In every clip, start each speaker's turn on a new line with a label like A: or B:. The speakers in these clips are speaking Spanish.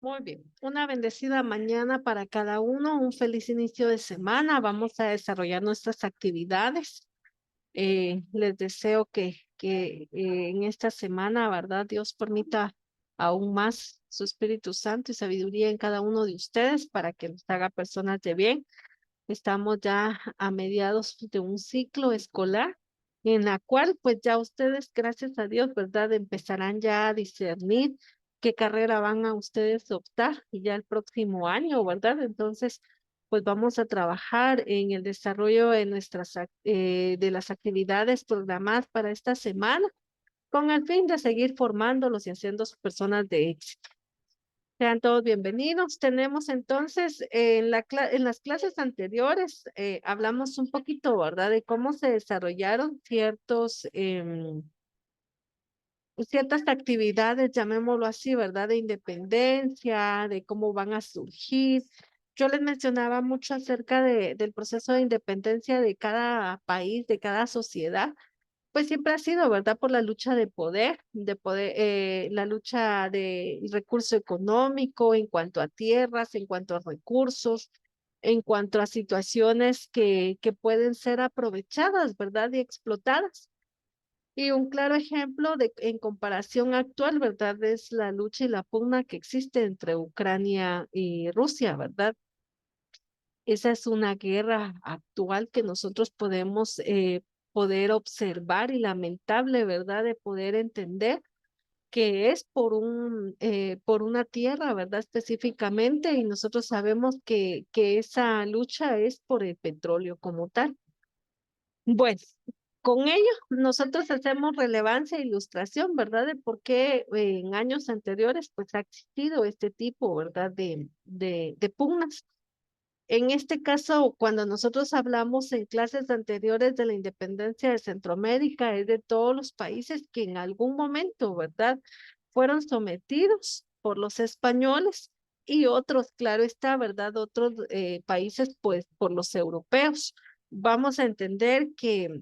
A: Muy bien. Una bendecida mañana para cada uno, un feliz inicio de semana. Vamos a desarrollar nuestras actividades. Les deseo que en esta semana, ¿verdad? Dios permita aún más su Espíritu Santo y sabiduría en cada uno de ustedes para que nos haga personas de bien. Estamos ya a mediados de un ciclo escolar en la cual pues ya ustedes, gracias a Dios, ¿verdad? Empezarán ya a discernir qué carrera van a ustedes optar y ya el próximo año, ¿verdad? Entonces, pues vamos a trabajar en el desarrollo de de las actividades programadas para esta semana con el fin de seguir formándolos y haciendo personas de éxito. Sean todos bienvenidos. Tenemos entonces en las clases anteriores, hablamos un poquito, ¿verdad?, de cómo se desarrollaron ciertas actividades, llamémoslo así, ¿verdad?, de independencia, de cómo van a surgir. Yo les mencionaba mucho acerca del proceso de independencia de cada país, de cada sociedad, pues siempre ha sido, ¿verdad? Por la lucha la lucha de recurso económico en cuanto a tierras, en cuanto a recursos, en cuanto a situaciones que pueden ser aprovechadas, ¿verdad? Y explotadas. Y un claro ejemplo en comparación actual, ¿verdad? Es la lucha y la pugna que existe entre Ucrania y Rusia, ¿verdad? Esa es una guerra actual que nosotros podemos poder observar y lamentable, ¿verdad? De poder entender que es por una tierra, ¿verdad? Específicamente, y nosotros sabemos que esa lucha es por el petróleo como tal. Bueno, con ello nosotros hacemos relevancia e ilustración, ¿verdad? De por qué en años anteriores pues ha existido este tipo, ¿verdad? De pugnas. En este caso, cuando nosotros hablamos en clases anteriores de la independencia de Centroamérica, es de todos los países que en algún momento, ¿verdad?, fueron sometidos por los españoles y otros, claro está, ¿verdad?, otros países, pues, por los europeos. Vamos a entender que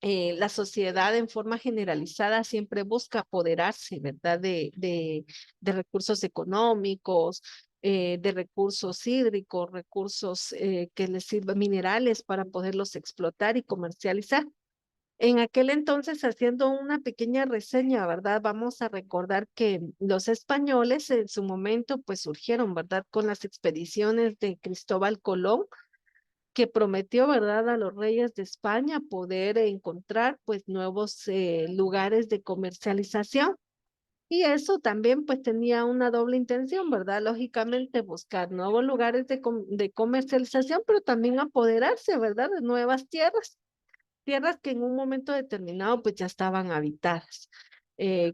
A: la sociedad en forma generalizada siempre busca apoderarse, ¿verdad? De recursos económicos, de recursos hídricos, recursos que les sirvan, minerales para poderlos explotar y comercializar. En aquel entonces, haciendo una pequeña reseña, ¿verdad? Vamos a recordar que los españoles en su momento, pues surgieron, ¿verdad? Con las expediciones de Cristóbal Colón que prometió, ¿verdad?, a los reyes de España poder encontrar pues nuevos lugares de comercialización. Y eso también pues tenía una doble intención, ¿verdad? Lógicamente buscar nuevos lugares de comercialización, pero también apoderarse, ¿verdad?, de nuevas tierras, tierras que en un momento determinado pues ya estaban habitadas.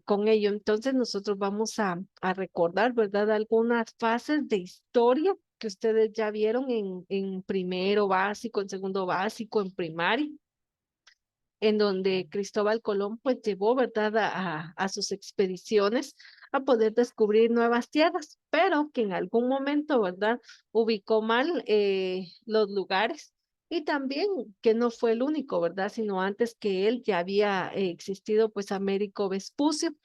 A: Con ello, entonces nosotros vamos a recordar, ¿verdad?, algunas fases de historia que ustedes ya vieron en primero básico, en segundo básico, en primaria, en donde Cristóbal Colón pues llevó, ¿verdad?, a sus expediciones a poder descubrir nuevas tierras, pero que en algún momento, ¿verdad?, ubicó mal los lugares y también que no fue el único, ¿verdad?, sino antes que él ya había existido pues Américo Vespucio,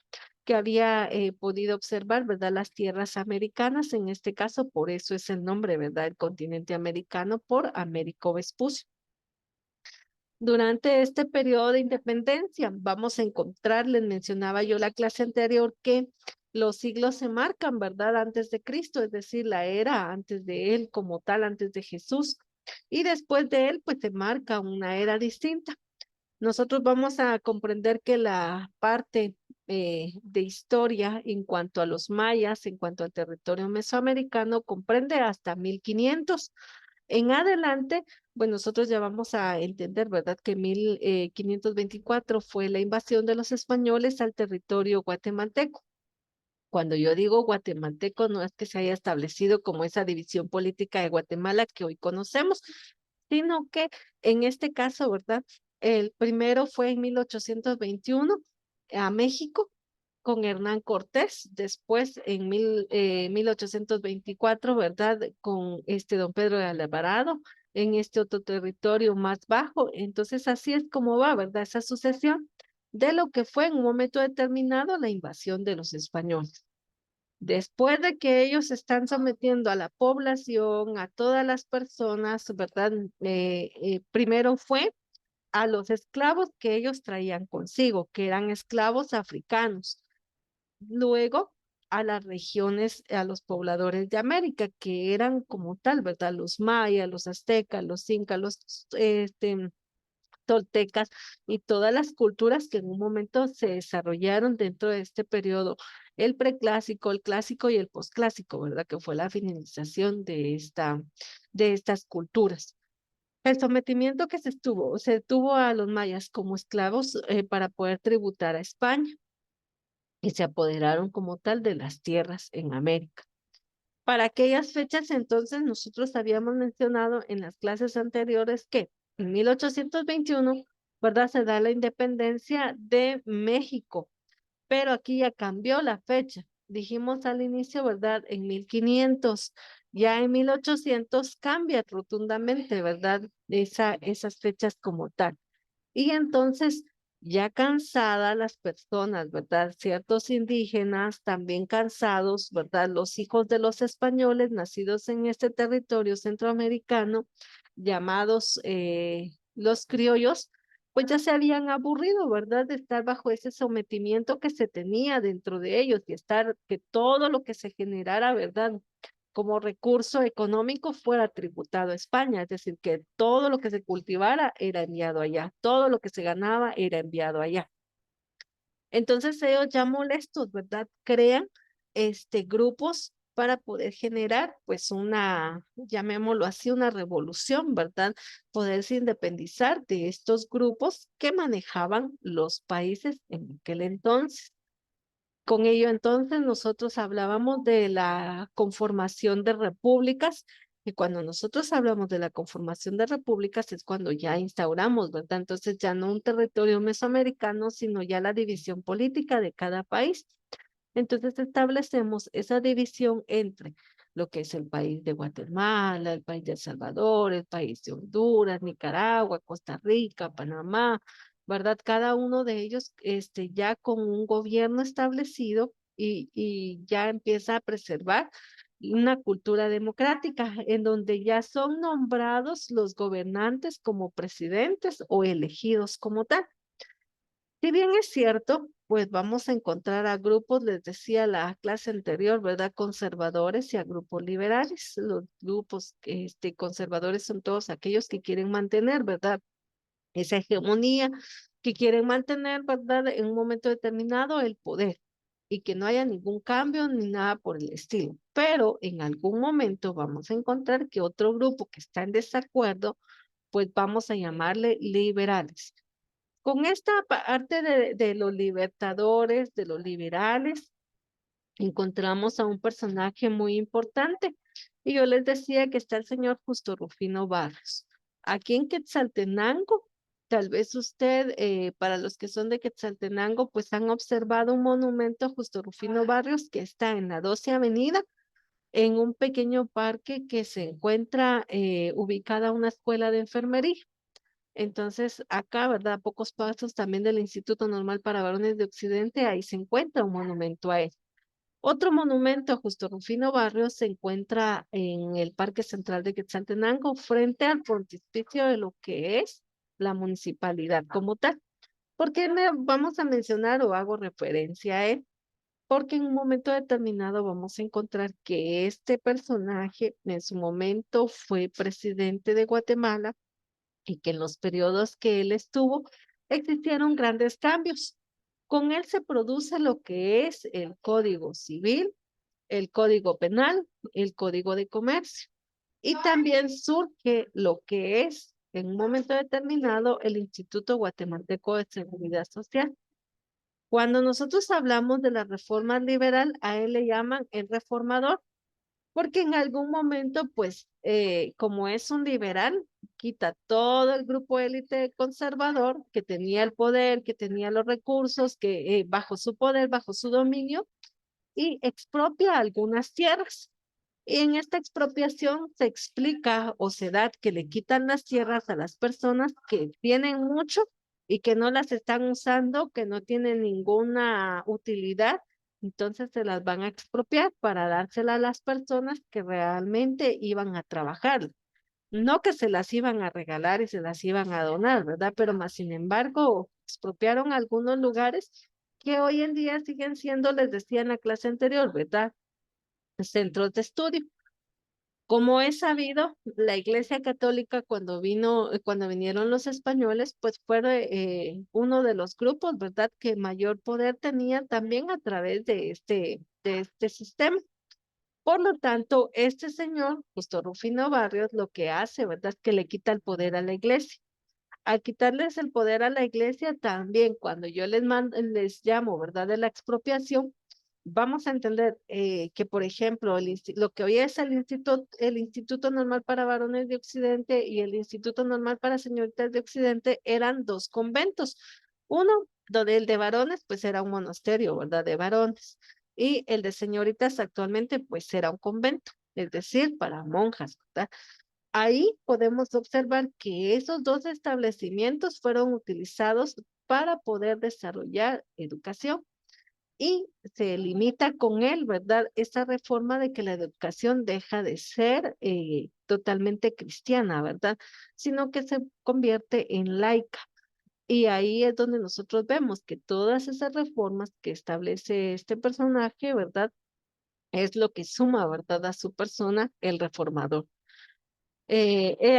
A: que había podido observar, ¿verdad?, las tierras americanas, en este caso, por eso es el nombre, ¿verdad?, el continente americano por Américo Vespucio. Durante este periodo de independencia, vamos a encontrar, les mencionaba yo la clase anterior, que los siglos se marcan, ¿verdad? Antes de Cristo, es decir, la era antes de él como tal, antes de Jesús. Y después de él, pues se marca una era distinta. Nosotros vamos a comprender que la parte de historia en cuanto a los mayas, en cuanto al territorio mesoamericano, comprende hasta 1500. En adelante, pues nosotros ya vamos a entender, ¿verdad?, que 1524 fue la invasión de los españoles al territorio guatemalteco. Cuando yo digo guatemalteco, no es que se haya establecido como esa división política de Guatemala que hoy conocemos, sino que en este caso, ¿verdad? El primero fue en 1821 a México con Hernán Cortés, después en 1824, ¿verdad? Con este don Pedro de Alvarado en este otro territorio más bajo. Entonces así es como va, ¿verdad? Esa sucesión de lo que fue en un momento determinado la invasión de los españoles. Después de que ellos están sometiendo a la población, a todas las personas, ¿verdad? Primero fue a los esclavos que ellos traían consigo, que eran esclavos africanos. Luego a las regiones, a los pobladores de América, que eran como tal, ¿verdad? Los mayas, los aztecas, los incas, los toltecas y todas las culturas que en un momento se desarrollaron dentro de este periodo, el preclásico, el clásico y el posclásico, ¿verdad? Que fue la finalización de estas culturas. El sometimiento que se tuvo a los mayas como esclavos para poder tributar a España y se apoderaron como tal de las tierras en América. Para aquellas fechas entonces nosotros habíamos mencionado en las clases anteriores que en 1821, ¿verdad? Se da la independencia de México, pero aquí ya cambió la fecha. Dijimos al inicio, ¿verdad? En 1500, ya en 1800 cambia rotundamente, ¿verdad? Esas fechas como tal. Y entonces, ya cansadas las personas, ¿verdad? Ciertos indígenas, también cansados, ¿verdad? Los hijos de los españoles nacidos en este territorio centroamericano, llamados los criollos, pues ya se habían aburrido, ¿verdad? De estar bajo ese sometimiento que se tenía dentro de ellos y estar, que todo lo que se generara, ¿verdad? Como recurso económico fuera tributado a España, es decir, que todo lo que se cultivara era enviado allá, todo lo que se ganaba era enviado allá. Entonces ellos ya molestos, ¿verdad? Crean grupos para poder generar pues una, llamémoslo así, una revolución, ¿verdad? Poderse independizar de estos grupos que manejaban los países en aquel entonces. Con ello, entonces, nosotros hablábamos de la conformación de repúblicas, y cuando nosotros hablamos de la conformación de repúblicas es cuando ya instauramos, ¿verdad? Entonces, ya no un territorio mesoamericano, sino ya la división política de cada país. Entonces, establecemos esa división entre lo que es el país de Guatemala, el país de El Salvador, el país de Honduras, Nicaragua, Costa Rica, Panamá, ¿verdad? Cada uno de ellos ya con un gobierno establecido y ya empieza a preservar una cultura democrática en donde ya son nombrados los gobernantes como presidentes o elegidos como tal. Si bien es cierto, pues vamos a encontrar a grupos, les decía la clase anterior, ¿verdad? Conservadores y a grupos liberales. Los grupos conservadores son todos aquellos que quieren mantener, ¿verdad? Esa hegemonía, que quieren mantener, ¿verdad? En un momento determinado el poder y que no haya ningún cambio ni nada por el estilo. Pero en algún momento vamos a encontrar que otro grupo que está en desacuerdo, pues vamos a llamarle liberales. Con esta parte de los libertadores, de los liberales, encontramos a un personaje muy importante. Y yo les decía que está el señor Justo Rufino Barrios. Aquí en Quetzaltenango, tal vez usted, para los que son de Quetzaltenango, pues han observado un monumento a Justo Rufino Barrios que está en la 12 Avenida, en un pequeño parque que se encuentra ubicada una escuela de enfermería. Entonces, acá, ¿verdad? A pocos pasos también del Instituto Normal para Varones de Occidente, ahí se encuentra un monumento a él. Otro monumento a Justo Rufino Barrios se encuentra en el Parque Central de Quetzaltenango, frente al frontispicio de lo que es la municipalidad como tal. ¿Por qué vamos a mencionar o hago referencia a él? Porque en un momento determinado vamos a encontrar que este personaje en su momento fue presidente de Guatemala y que en los periodos que él estuvo existieron grandes cambios. Con él se produce lo que es el Código Civil, el Código Penal, el Código de Comercio. Y también surge lo que es, en un momento determinado, el Instituto Guatemalteco de Seguridad Social. Cuando nosotros hablamos de la reforma liberal, a él le llaman el reformador, porque en algún momento, pues, como es un liberal, quita todo el grupo élite conservador que tenía el poder, que tenía los recursos, que bajo su poder, bajo su dominio, y expropia algunas tierras. Y en esta expropiación se explica o se da que le quitan las tierras a las personas que tienen mucho y que no las están usando, que no tienen ninguna utilidad Entonces se las van a expropiar para dársela a las personas que realmente iban a trabajar. No que se las iban a regalar y se las iban a donar, ¿verdad? Pero más sin embargo, expropiaron algunos lugares que hoy en día siguen siendo, les decía en la clase anterior, ¿verdad? Centros de estudio. Como es sabido, la Iglesia Católica cuando vinieron los españoles, pues fue uno de los grupos, ¿verdad?, que mayor poder tenía también a través de este sistema. Por lo tanto, este señor, Justo Rufino Barrios, lo que hace, ¿verdad?, es que le quita el poder a la Iglesia. Al quitarles el poder a la Iglesia, también cuando yo les llamo, ¿verdad?, de la expropiación, vamos a entender que, por ejemplo, lo que hoy es el Instituto Normal para Varones de Occidente y el Instituto Normal para Señoritas de Occidente eran dos conventos. Uno, donde el de varones, pues era un monasterio, ¿verdad? De varones. Y el de señoritas actualmente, pues era un convento, es decir, para monjas, ¿verdad? Ahí podemos observar que esos dos establecimientos fueron utilizados para poder desarrollar educación y se limita con él, ¿verdad? Esa reforma de que la educación deja de ser totalmente cristiana, ¿verdad? Sino que se convierte en laica. Y ahí es donde nosotros vemos que todas esas reformas que establece este personaje, ¿verdad? Es lo que suma, ¿verdad? A su persona el reformador.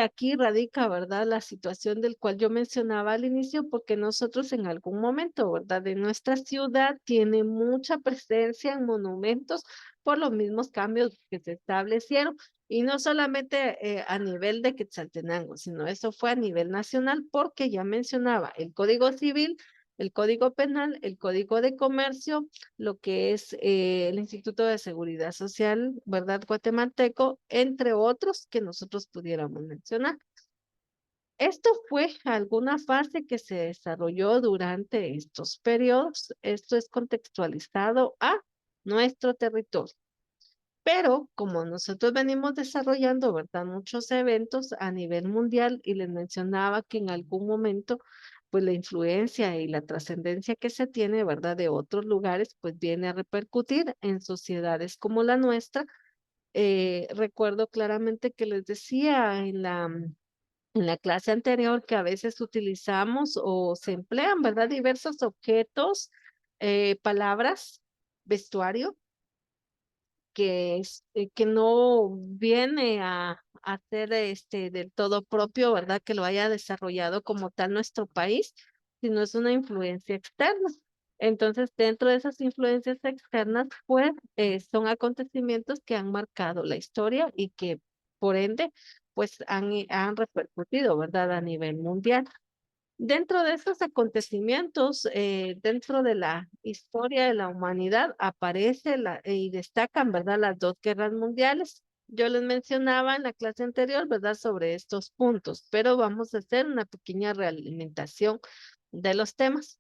A: Aquí radica, ¿verdad?, la situación del cual yo mencionaba al inicio, porque nosotros en algún momento, ¿verdad?, de nuestra ciudad tiene mucha presencia en monumentos por los mismos cambios que se establecieron, y no solamente a nivel de Quetzaltenango, sino eso fue a nivel nacional, porque ya mencionaba el Código Civil, el Código Penal, el Código de Comercio, lo que es el Instituto de Seguridad Social, ¿verdad? Guatemalteco, entre otros que nosotros pudiéramos mencionar. Esto fue alguna fase que se desarrolló durante estos periodos. Esto es contextualizado a nuestro territorio. Pero como nosotros venimos desarrollando, ¿verdad?, muchos eventos a nivel mundial y les mencionaba que en algún momento, pues la influencia y la trascendencia que se tiene, ¿verdad?, de otros lugares, pues viene a repercutir en sociedades como la nuestra. Recuerdo claramente que les decía en la clase anterior que a veces utilizamos o se emplean, ¿verdad?, diversos objetos, palabras, vestuario que no viene a ser del todo propio, ¿verdad? Que lo haya desarrollado como tal nuestro país, sino es una influencia externa. Entonces, dentro de esas influencias externas, pues, son acontecimientos que han marcado la historia y que, por ende, pues, han repercutido, ¿verdad? A nivel mundial. Dentro de esos acontecimientos, dentro de la historia de la humanidad, aparece y destacan, ¿verdad?, las dos guerras mundiales. Yo les mencionaba en la clase anterior, ¿verdad?, sobre estos puntos, pero vamos a hacer una pequeña realimentación de los temas.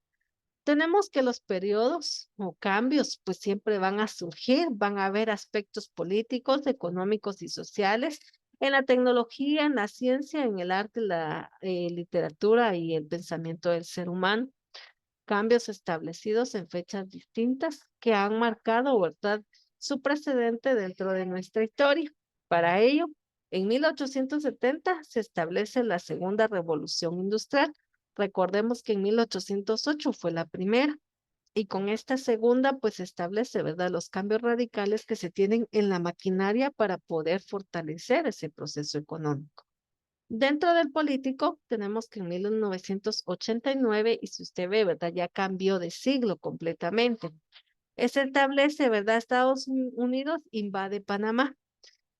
A: Tenemos que los periodos o cambios, pues siempre van a surgir, van a haber aspectos políticos, económicos y sociales en la tecnología, en la ciencia, en el arte, la literatura y el pensamiento del ser humano. Cambios establecidos en fechas distintas que han marcado, ¿verdad?, su precedente dentro de nuestra historia. Para ello, en 1870 se establece la segunda revolución industrial. Recordemos que en 1808 fue la primera. Y con esta segunda, pues se establece, ¿verdad?, los cambios radicales que se tienen en la maquinaria para poder fortalecer ese proceso económico. Dentro del político, tenemos que en 1989, y si usted ve, ¿verdad?, ya cambió de siglo completamente. Se establece, ¿verdad?, Estados Unidos invade Panamá.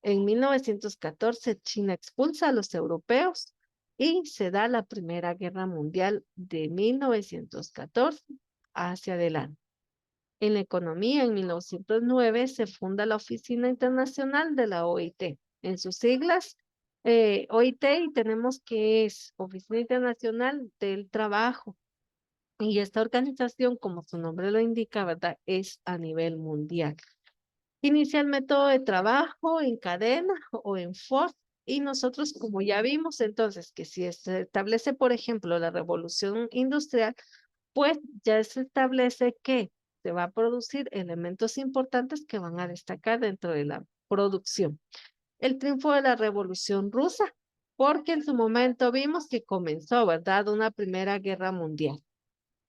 A: En 1914, China expulsa a los europeos y se da la Primera Guerra Mundial de 1914 hacia adelante. En la economía, en 1909 se funda la Oficina Internacional de la OIT. En sus siglas, OIT, y tenemos que es Oficina Internacional del Trabajo. Y esta organización, como su nombre lo indica, ¿verdad?, es a nivel mundial. Inicia el método de trabajo en cadena o en force. Y nosotros, como ya vimos, entonces, que si se establece, por ejemplo, la revolución industrial, pues ya se establece que se va a producir elementos importantes que van a destacar dentro de la producción. El triunfo de la Revolución Rusa, porque en su momento vimos que comenzó, ¿verdad?, una Primera Guerra Mundial.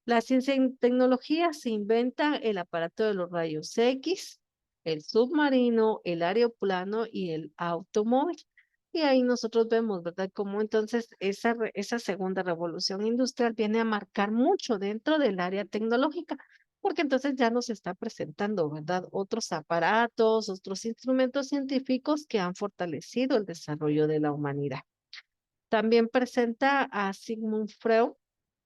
A: La ciencia y tecnología se inventa el aparato de los rayos X, el submarino, el aeroplano y el automóvil. Y ahí nosotros vemos, ¿verdad?, cómo entonces esa segunda revolución industrial viene a marcar mucho dentro del área tecnológica, porque entonces ya nos está presentando, ¿verdad?, otros aparatos, otros instrumentos científicos que han fortalecido el desarrollo de la humanidad. También presenta a Sigmund Freud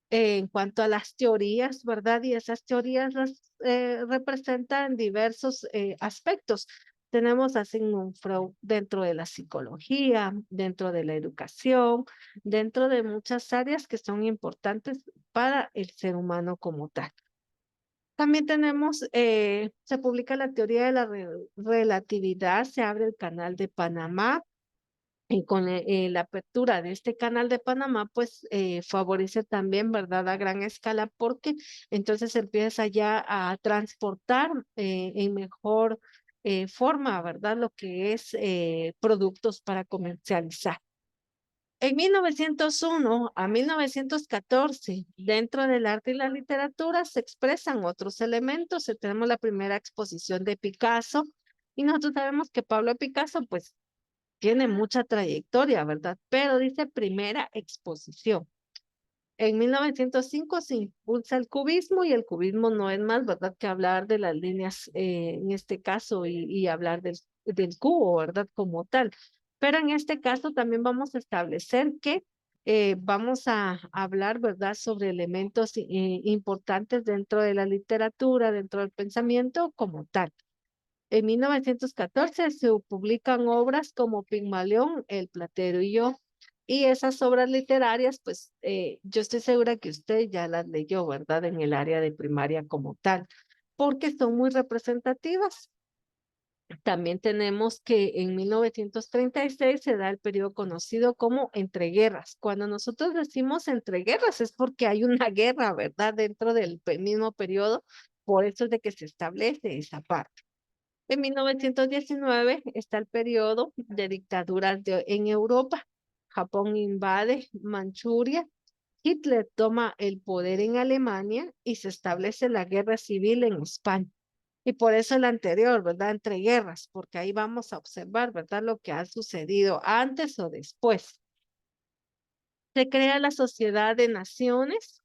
A: en cuanto a las teorías, ¿verdad? Y esas teorías las representan diversos aspectos. Tenemos a Sigmund Freud dentro de la psicología, dentro de la educación, dentro de muchas áreas que son importantes para el ser humano como tal. También tenemos, se publica la teoría de la relatividad, se abre el canal de Panamá, y con la apertura de este canal de Panamá, pues favorece también, ¿verdad?, a gran escala, porque entonces empieza ya a transportar en mejor forma, ¿verdad?, lo que es productos para comercializar. En 1901 a 1914, dentro del arte y la literatura, se expresan otros elementos. Tenemos la primera exposición de Picasso, y nosotros sabemos que Pablo Picasso, pues, tiene mucha trayectoria, ¿verdad? Pero dice primera exposición. En 1905 se impulsa el cubismo, y el cubismo no es más, ¿verdad?, que hablar de las líneas, en este caso, y hablar del cubo, ¿verdad?, como tal. Pero en este caso también vamos a establecer que vamos a hablar, ¿verdad?, sobre elementos importantes dentro de la literatura, dentro del pensamiento como tal. En 1914 se publican obras como Pigmalión, El Platero y yo. Y esas obras literarias, pues yo estoy segura que usted ya las leyó, ¿verdad? En el área de primaria como tal, porque son muy representativas. También tenemos que en 1936 se da el periodo conocido como entreguerras. Cuando nosotros decimos entreguerras es porque hay una guerra, ¿verdad? Dentro del mismo periodo, por eso es de que se establece esa parte. En 1919 está el periodo de dictaduras en Europa. Japón invade Manchuria, Hitler toma el poder en Alemania y se establece la guerra civil en España. Y por eso el anterior, ¿verdad? Entre guerras, porque ahí vamos a observar, ¿verdad?, lo que ha sucedido antes o después. Se crea la Sociedad de Naciones,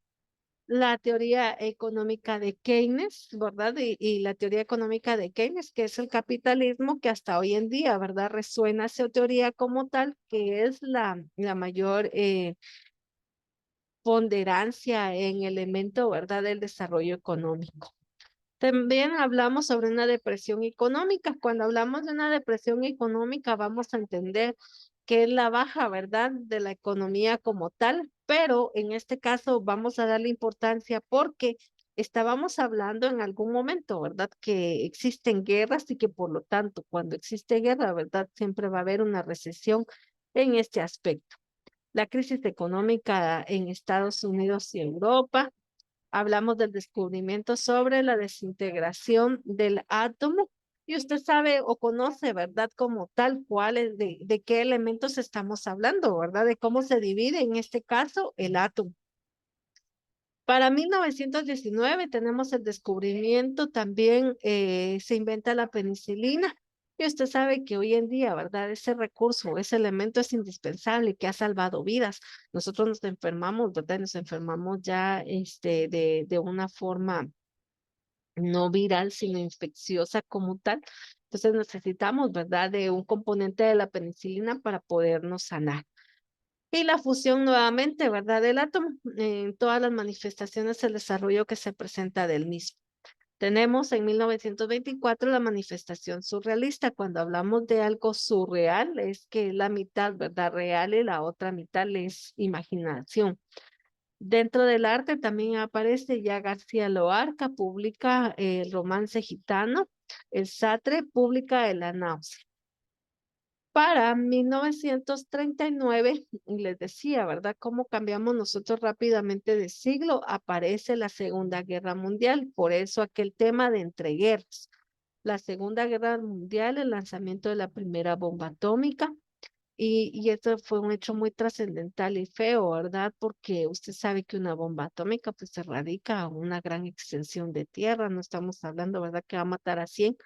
A: la teoría económica de Keynes, ¿verdad? Y la teoría económica de Keynes, que es el capitalismo, que hasta hoy en día, ¿verdad?, resuena esa teoría como tal, que es la mayor ponderancia en elemento, ¿verdad?, del desarrollo económico. También hablamos sobre una depresión económica. Cuando hablamos de una depresión económica, vamos a entender que es la baja, ¿verdad?, de la economía como tal, pero en este caso vamos a darle importancia porque estábamos hablando en algún momento, ¿verdad?, que existen guerras y que por lo tanto, cuando existe guerra, ¿verdad?, siempre va a haber una recesión en este aspecto. La crisis económica en Estados Unidos y Europa. Hablamos del descubrimiento sobre la desintegración del átomo, y usted sabe o conoce, ¿verdad?, como tal cual es de qué elementos estamos hablando, ¿verdad? De cómo se divide en este caso el átomo. Para 1919 tenemos el descubrimiento, también se inventa la penicilina. Y usted sabe que hoy en día, ¿verdad?, ese recurso, ese elemento es indispensable, que ha salvado vidas. Nosotros nos enfermamos, ¿verdad? Nos enfermamos ya de una forma no viral, sino infecciosa como tal. Entonces necesitamos, ¿verdad?, de un componente de la penicilina para podernos sanar. Y la fusión nuevamente, ¿verdad?, del átomo en todas las manifestaciones, el desarrollo que se presenta del mismo. Tenemos en 1924 la manifestación surrealista. Cuando hablamos de algo surreal, es que la mitad, ¿verdad?, real, y la otra mitad es imaginación. Dentro del arte también aparece ya García Loarca, publica el romance gitano, el Satre publica el La náusea. Para 1939, les decía, ¿verdad? Cómo cambiamos nosotros rápidamente de siglo, aparece la Segunda Guerra Mundial, por eso aquel tema de entreguerras. La Segunda Guerra Mundial, el lanzamiento de la primera bomba atómica, y esto fue un hecho muy trascendental y feo, ¿verdad? Porque usted sabe que una bomba atómica pues se radica a una gran extensión de tierra, no estamos hablando, ¿verdad? Que va a matar a 100,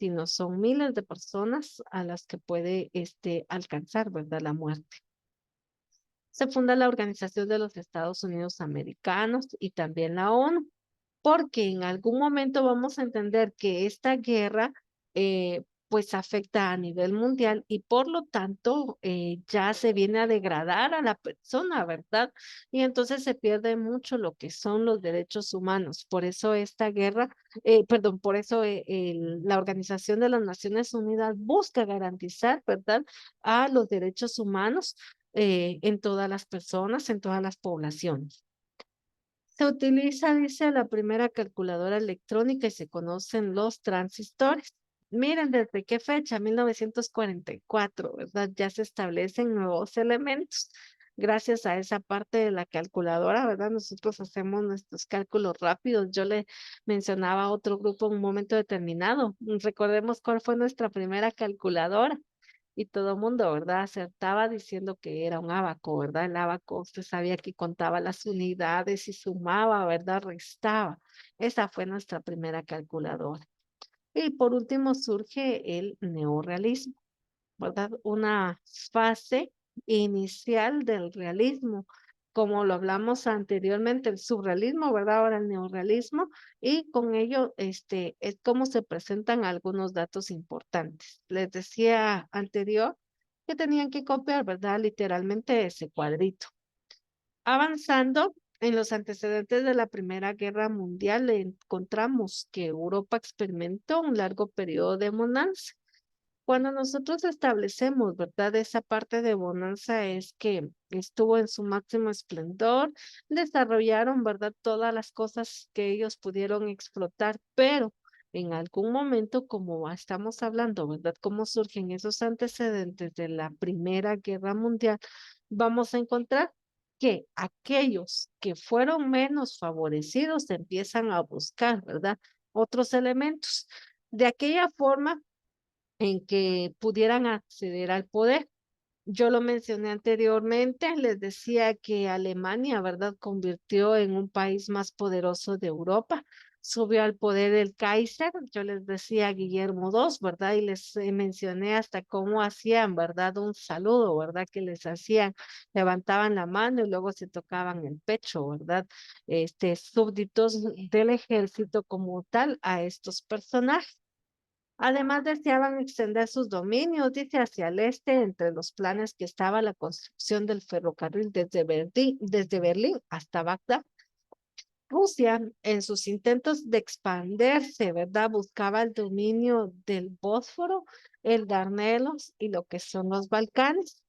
A: sino son miles de personas a las que puede alcanzar, ¿verdad? La muerte. Se funda la Organización de los Estados Unidos Americanos y también la ONU, porque en algún momento vamos a entender que esta guerra pues afecta a nivel mundial y por lo tanto ya se viene a degradar a la persona, ¿verdad? Y entonces se pierde mucho lo que son los derechos humanos. Por eso esta guerra, perdón, por eso la Organización de las Naciones Unidas busca garantizar, ¿verdad?, a los derechos humanos en todas las personas, en todas las poblaciones. Se utiliza, dice, la primera calculadora electrónica y se conocen los transistores. Miren, ¿desde qué fecha? 1944, ¿verdad? Ya se establecen nuevos elementos. Gracias a esa parte de la calculadora, ¿verdad? Nosotros hacemos nuestros cálculos rápidos. Yo le mencionaba a otro grupo en un momento determinado. Recordemos cuál fue nuestra primera calculadora y todo el mundo, ¿verdad? Acertaba diciendo que era un abaco, ¿verdad? El abaco, usted sabía que contaba las unidades y sumaba, ¿verdad? Restaba. Esa fue nuestra primera calculadora. Y por último surge el neorrealismo, ¿verdad? Una fase inicial del realismo, como lo hablamos anteriormente, el surrealismo, ¿verdad? Ahora el neorrealismo, y con ello, es cómo se presentan algunos datos importantes. Les decía anterior que tenían que copiar, ¿verdad? Literalmente ese cuadrito. Avanzando en los antecedentes de la Primera Guerra Mundial, encontramos que Europa experimentó un largo periodo de bonanza. Cuando nosotros establecemos, ¿verdad? Esa parte de bonanza es que estuvo en su máximo esplendor, desarrollaron, ¿verdad? Todas las cosas que ellos pudieron explotar, pero en algún momento, como estamos hablando, ¿verdad? Cómo surgen esos antecedentes de la Primera Guerra Mundial, vamos a encontrar que aquellos que fueron menos favorecidos empiezan a buscar, ¿verdad? Otros elementos. De aquella forma, en que pudieran acceder al poder. Yo lo mencioné anteriormente, les decía que Alemania, ¿verdad?, convirtió en un país más poderoso de Europa. Subió al poder el Kaiser, yo les decía Guillermo II, ¿verdad? Y les mencioné hasta cómo hacían, ¿verdad? Un saludo, ¿verdad? Que les hacían, levantaban la mano y luego se tocaban el pecho, ¿verdad? Súbditos del ejército como tal a estos personajes. Además, deseaban extender sus dominios, dice, hacia el este, entre los planes que estaba la construcción del ferrocarril desde Berlín hasta Bagdad. Rusia, en sus intentos de expandirse, ¿verdad? Buscaba el dominio del Bósforo, el Dardanelos y lo que son los Balcanes.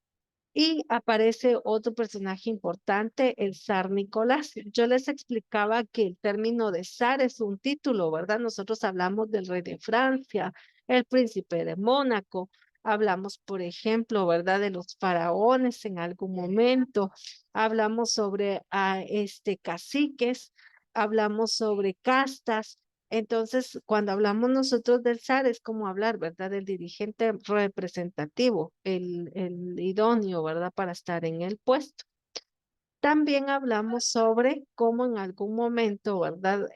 A: Y aparece otro personaje importante, el zar Nicolás. Yo les explicaba que el término de zar es un título, ¿verdad? Nosotros hablamos del rey de Francia, el príncipe de Mónaco, hablamos, por ejemplo, ¿verdad? De los faraones en algún momento, hablamos sobre caciques, hablamos sobre castas. Entonces, cuando hablamos nosotros del zar es como hablar, ¿verdad? Del dirigente representativo, el idóneo, ¿verdad? Para estar en el puesto. También hablamos sobre cómo en algún momento, ¿verdad?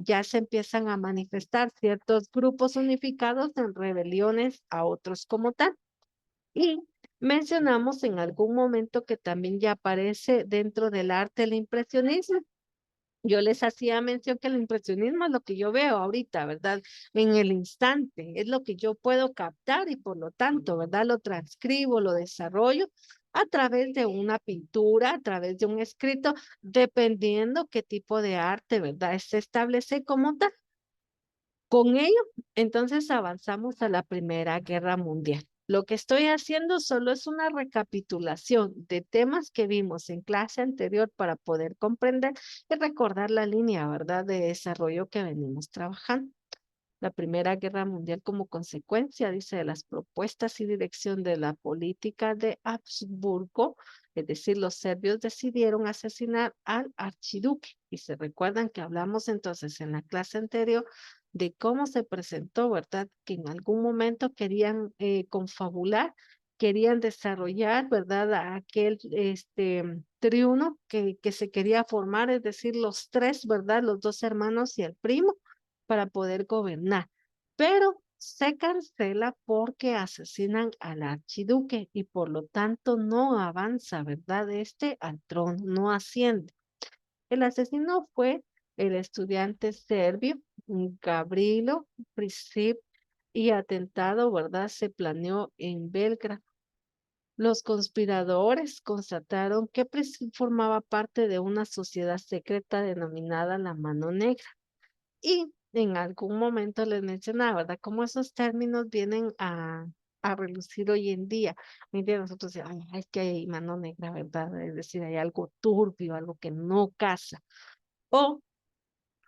A: Ya se empiezan a manifestar ciertos grupos unificados en rebeliones a otros como tal. Y mencionamos en algún momento que también ya aparece dentro del arte el impresionismo. Yo les hacía mención que el impresionismo es lo que yo veo ahorita, ¿verdad? En el instante, es lo que yo puedo captar y por lo tanto, ¿verdad? Lo transcribo, lo desarrollo a través de una pintura, a través de un escrito, dependiendo qué tipo de arte, ¿verdad? Se establece como tal. Con ello, entonces avanzamos a la Primera Guerra Mundial. Lo que estoy haciendo solo es una recapitulación de temas que vimos en clase anterior para poder comprender y recordar la línea, ¿verdad?, de desarrollo que venimos trabajando. la Primera Guerra Mundial como consecuencia, dice, de las propuestas y dirección de la política de Habsburgo, es decir, los serbios decidieron asesinar al archiduque. Y se recuerdan que hablamos entonces en la clase anterior de cómo se presentó, ¿verdad? Que en algún momento querían confabular, querían desarrollar, ¿verdad? Aquel triuno que se quería formar, es decir, los tres, ¿verdad? Los dos hermanos y el primo para poder gobernar. Pero se cancela porque asesinan al archiduque y por lo tanto no avanza, ¿verdad? Al trono, no asciende. El asesino fue el estudiante serbio Gavrilo Princip y atentado, ¿verdad? Se planeó en Belgrado. Los conspiradores constataron que Princip formaba parte de una sociedad secreta denominada la Mano Negra y en algún momento les mencionaba, ¿verdad? Cómo esos términos vienen a relucir hoy en día. Hoy en día nosotros decimos, "Ay, es que hay mano negra, ¿verdad? Es decir, hay algo turbio, algo que no casa. O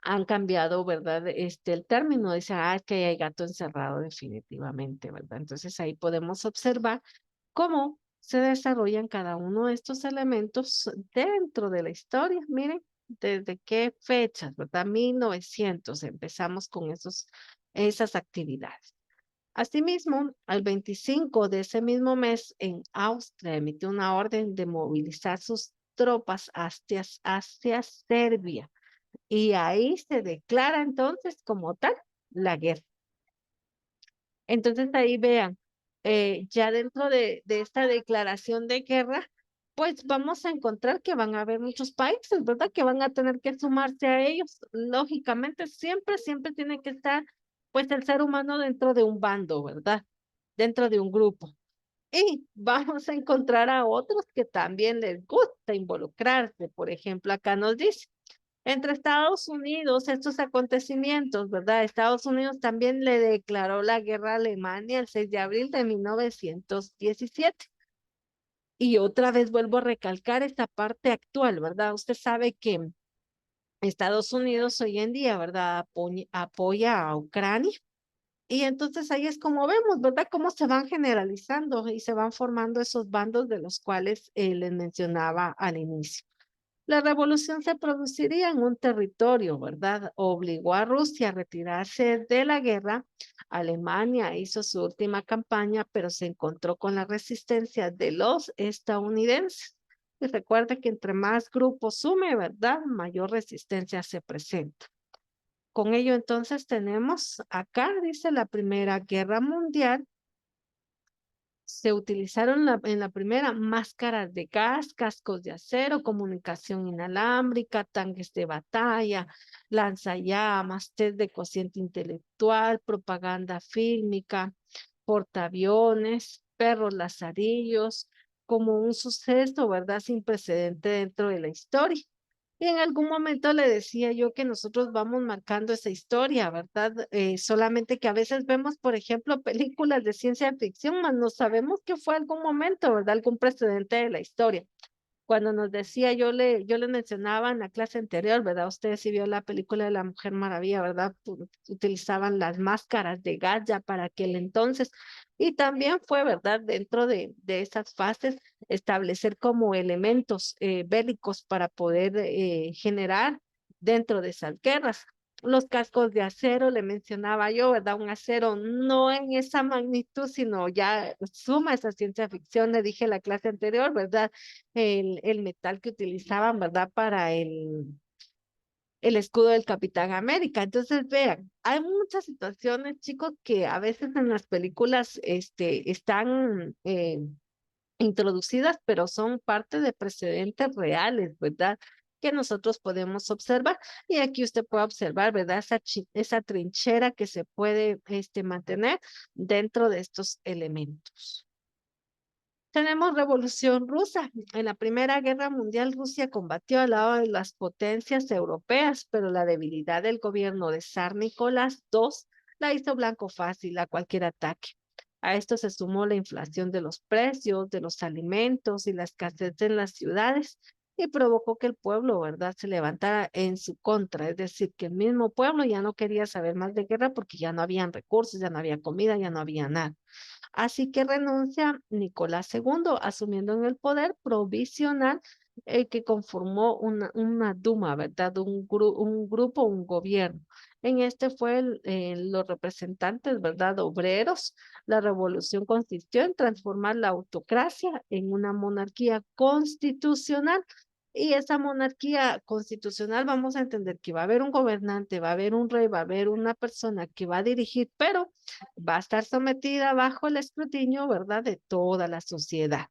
A: han cambiado, ¿verdad? El término dice, es que hay gato encerrado definitivamente, ¿verdad? Entonces ahí podemos observar cómo se desarrollan cada uno de estos elementos dentro de la historia. Miren, desde qué fechas, ¿verdad? 1900 empezamos con esas actividades. Asimismo, al 25 de ese mismo mes, en Austria emitió una orden de movilizar sus tropas hacia Serbia y ahí se declara entonces como tal la guerra. Entonces ahí vean, ya dentro de esta declaración de guerra, pues vamos a encontrar que van a haber muchos países, ¿verdad? Que van a tener que sumarse a ellos. Lógicamente, siempre tiene que estar, pues, el ser humano dentro de un bando, ¿verdad? Dentro de un grupo. Y vamos a encontrar a otros que también les gusta involucrarse. Por ejemplo, acá nos dice. Entre Estados Unidos, estos acontecimientos, ¿verdad? Estados Unidos también le declaró la guerra a Alemania el 6 de abril de 1917. Y otra vez vuelvo a recalcar esta parte actual, ¿verdad? Usted sabe que Estados Unidos hoy en día, ¿verdad? Apoya a Ucrania. Y entonces ahí es como vemos, ¿verdad? Cómo se van generalizando y se van formando esos bandos de los cuales les mencionaba al inicio. La revolución se produciría en un territorio, ¿verdad? Obligó a Rusia a retirarse de la guerra. Alemania hizo su última campaña, pero se encontró con la resistencia de los estadounidenses. Y recuerda que entre más grupos sume, ¿verdad? Mayor resistencia se presenta. Con ello entonces tenemos acá, dice la Primera Guerra Mundial, se utilizaron en la primera máscaras de gas, cascos de acero, comunicación inalámbrica, tanques de batalla, lanzallamas, test de cociente intelectual, propaganda fílmica, portaaviones, perros lazarillos, como un suceso, ¿verdad? Sin precedente dentro de la historia. Y en algún momento le decía yo que nosotros vamos marcando esa historia, ¿verdad? Solamente que a veces vemos, por ejemplo, películas de ciencia ficción, mas no sabemos que fue algún momento, ¿verdad? Algún precedente de la historia. Cuando nos decía, yo le mencionaba en la clase anterior, ¿verdad? Ustedes sí vio la película de la Mujer Maravilla, ¿verdad? Utilizaban las máscaras de gas ya para aquel entonces. Y también fue, ¿verdad? Dentro de esas fases, establecer como elementos bélicos para poder generar dentro de esas guerras. Los cascos de acero, le mencionaba yo, ¿verdad? Un acero no en esa magnitud, sino ya suma esa ciencia ficción, le dije en la clase anterior, ¿verdad? El metal que utilizaban, ¿verdad? Para el escudo del Capitán América. Entonces, vean, hay muchas situaciones, chicos, que a veces en las películas están introducidas, pero son parte de precedentes reales, ¿verdad? Que nosotros podemos observar. Y aquí usted puede observar, ¿verdad? Esa trinchera que se puede mantener dentro de estos elementos. Tenemos Revolución Rusa. En la Primera Guerra Mundial, Rusia combatió al lado de las potencias europeas, pero la debilidad del gobierno de Zar Nicolás II la hizo blanco fácil a cualquier ataque. A esto se sumó la inflación de los precios, de los alimentos y la escasez en las ciudades. y provocó que el pueblo, ¿verdad?, se levantara en su contra. Es decir, que el mismo pueblo ya no quería saber más de guerra porque ya no habían recursos, ya no había comida, ya no había nada. Así que renuncia Nicolás II, asumiendo en el poder provisional que conformó una Duma, ¿verdad? Un grupo, un gobierno. En este fue los representantes, ¿verdad? Obreros. La revolución consistió en transformar la autocracia en una monarquía constitucional. Y esa monarquía constitucional vamos a entender que va a haber un gobernante, va a haber un rey, va a haber una persona que va a dirigir, pero va a estar sometida bajo el escrutinio, ¿verdad?, de toda la sociedad.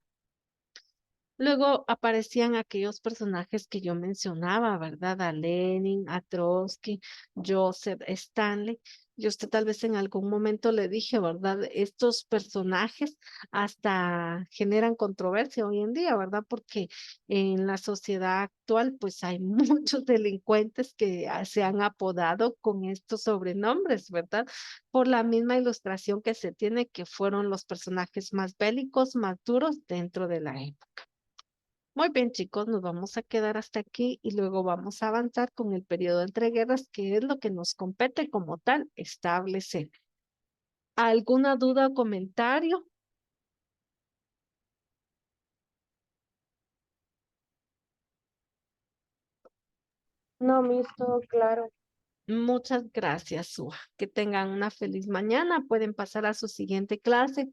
A: Luego aparecían aquellos personajes que yo mencionaba, ¿verdad? A Lenin, a Trotsky, Joseph Stanley. Y usted tal vez en algún momento le dije, ¿verdad? Estos personajes hasta generan controversia hoy en día, ¿verdad? Porque en la sociedad actual, pues hay muchos delincuentes que se han apodado con estos sobrenombres, ¿verdad? Por la misma ilustración que se tiene que fueron los personajes más bélicos, más duros dentro de la época. Muy bien, chicos, nos vamos a quedar hasta aquí y luego vamos a avanzar con el periodo entre guerras, que es lo que nos compete como tal establecer. ¿Alguna duda o comentario?
B: No, Miss, todo claro.
A: Muchas gracias, Sua. Que tengan una feliz mañana. Pueden pasar a su siguiente clase.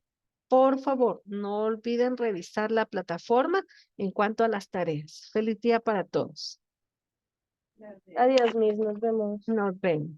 A: Por favor, no olviden revisar la plataforma en cuanto a las tareas. Feliz día para todos.
B: Adiós, Miss, nos vemos.
A: Nos vemos.